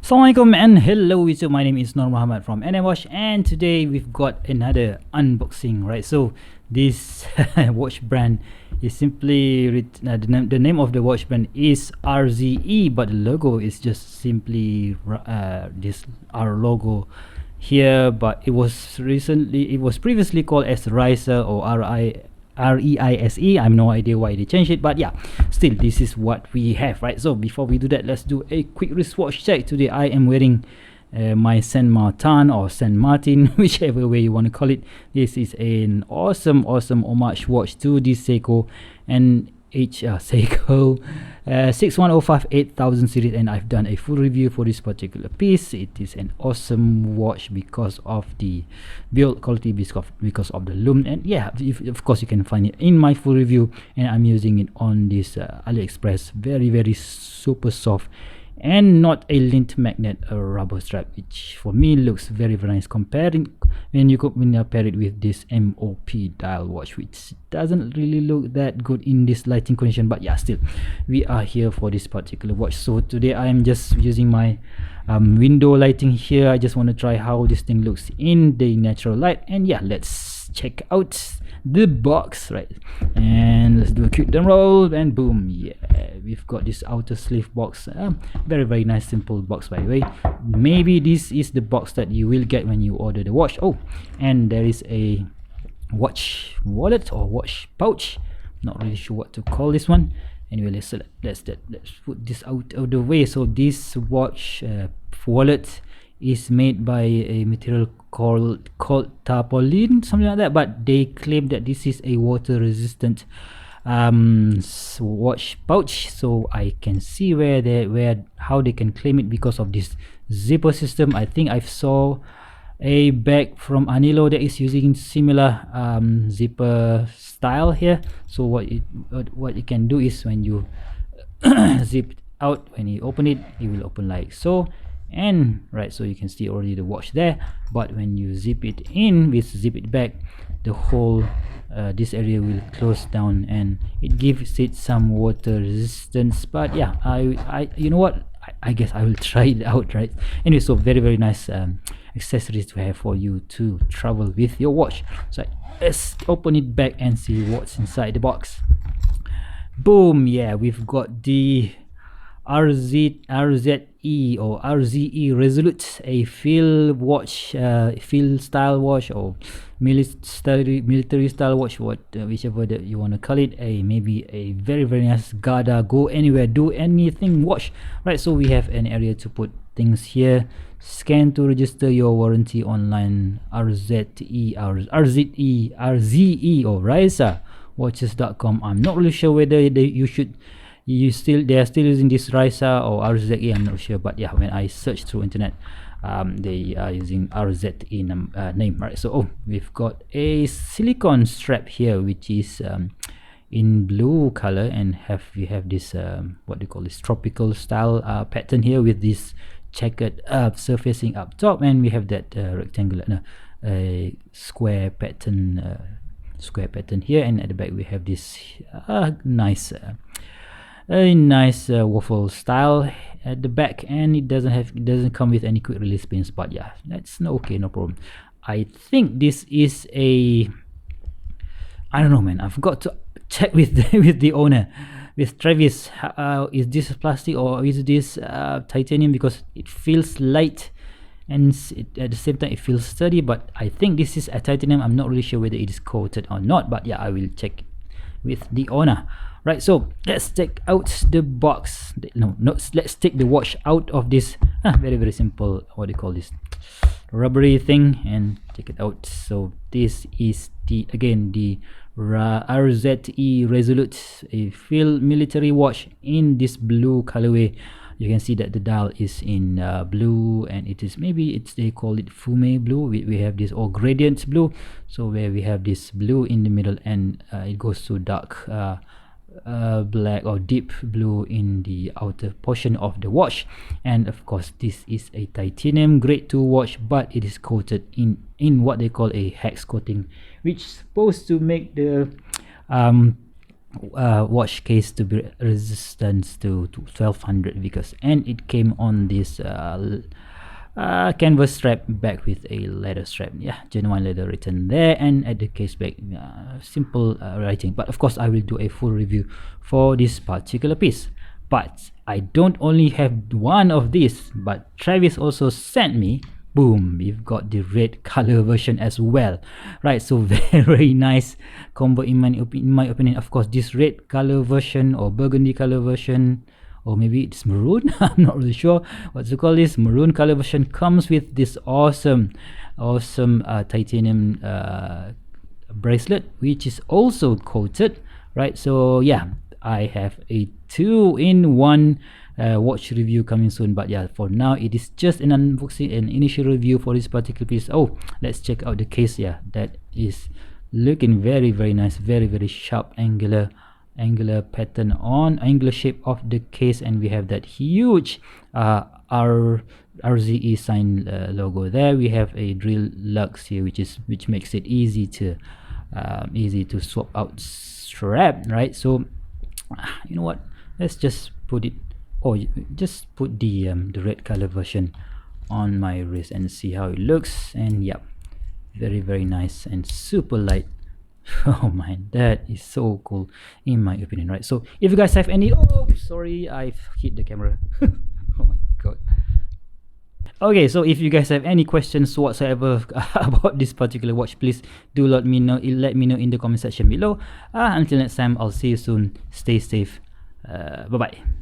Assalamualaikum and hello YouTube, my name is Nur Muhammad from NMWatch, and today we've got another unboxing, right? So this watch brand is simply the name of the watch brand is RZE, but the logo is just simply this our logo here, but it was previously called as RZE or REISE. I have no idea why they changed it, but yeah, still this is what we have, right? So before we do that, let's do a quick wristwatch check. Today I am wearing my Saint Martin or Saint Martin, whichever way you want to call it. This is an awesome homage watch to the Seiko and Seiko 6105 8000 series, and I've done a full review for this particular piece. It is an awesome watch because of the build quality, because of the lume, and yeah, of course you can find it in my full review, and I'm using it on this AliExpress. Very super soft and not a lint magnet rubber strap, which for me looks very nice comparing when you pair it with this MOP dial watch, which doesn't really look that good in this lighting condition. But yeah, still we are here for this particular watch. So today I am just using my window lighting here. I just want to try how this thing looks in the natural light, and yeah, let's check out the box, right? And let's do a quick drum roll, and boom, yeah, we've got this outer sleeve box. Very nice, simple box, by the way. Maybe this is the box that you will get when you order the watch. Oh, and there is a watch wallet or watch pouch, not really sure what to call this one. Anyway, let's put this out of the way. So this watch wallet is made by a material called tarpaulin, something like that, but they claim that this is a water resistant watch pouch. So I can see how they can claim it because of this zipper system. I think I saw a bag from Anilo that is using similar zipper style here. So what you can do is when you zip it out, when you open it, it will open like so, and right, so you can see already the watch there. But when you zip it back, the whole this area will close down, and it gives it some water resistance. But yeah, I you know what, I guess I will try it out, right? Anyway, so very nice accessories to have for you to travel with your watch. So let's open it back and see what's inside the box. Boom, yeah, we've got the RZE or RZE Resolute, a field watch, field style watch, or military style watch, whichever that you want to call it. Maybe a very nice Gada, go anywhere, do anything watch, right? So we have an area to put things here. Scan to register your warranty online. RZE or RZE watches.com. I'm not really sure whether they are still using this RZE or RZE, I'm not sure, but yeah, when I search through internet, they are using RZE name, right? So we've got a silicone strap here, which is in blue color, and we have this what do you call this, tropical style pattern here with this checkered surfacing up top, and we have that rectangular square pattern here, and at the back we have this nice waffle style at the back, and it doesn't come with any quick release pins. But yeah, that's okay, no problem. I think this is I don't know, man, I've got to check with the owner, with Travis. Is this plastic or is this titanium? Because it feels light and at the same time it feels sturdy, but I think this is a titanium. I'm not really sure whether it is coated or not, but yeah, I will check with the owner. Right, so let's take out the box. Let's take the watch out of this very simple, what do you call this, rubbery thing, and take it out. So this is the RZE Resolute, a field military watch in this blue colorway. You can see that the dial is in blue, and they call it fume blue. We have this, or gradient blue, so where we have this blue in the middle, and it goes to dark black or deep blue in the outer portion of the watch. And of course, this is a titanium grade 2 watch, but it is coated in what they call a hex coating, which is supposed to make the watch case to be resistant to 1200 because, and it came on this canvas strap back with a leather strap. Yeah, genuine leather written there, and at the case back, simple writing. But of course I will do a full review for this particular piece. But I don't only have one of these, but Travis also sent me, boom, we've got the red color version as well, right? So very nice combo in my opinion. Of course, this red color version or burgundy color version, or maybe it's maroon, I'm not really sure what to call this, maroon color version, comes with this awesome titanium bracelet, which is also coated, right? So yeah, I have a 2-in-1 watch review coming soon. But yeah, for now it is just an unboxing and initial review for this particular piece. Oh, let's check out the case. Yeah, that is looking very nice, very sharp angular pattern on angular shape of the case, and we have that huge RZE sign logo there. We have a drill lugs here, which makes it easy to swap out strap, right? So you know what, let's just put it, or just put the red color version on my wrist and see how it looks. And yeah, very nice and super light. Oh man, that is so cool in my opinion, right? So if you guys have any, oh sorry, I've hit the camera. Oh my god. Okay, so if you guys have any questions whatsoever about this particular watch, please do let me know in the comment section below. Until next time, I'll see you soon. Stay safe. Bye bye.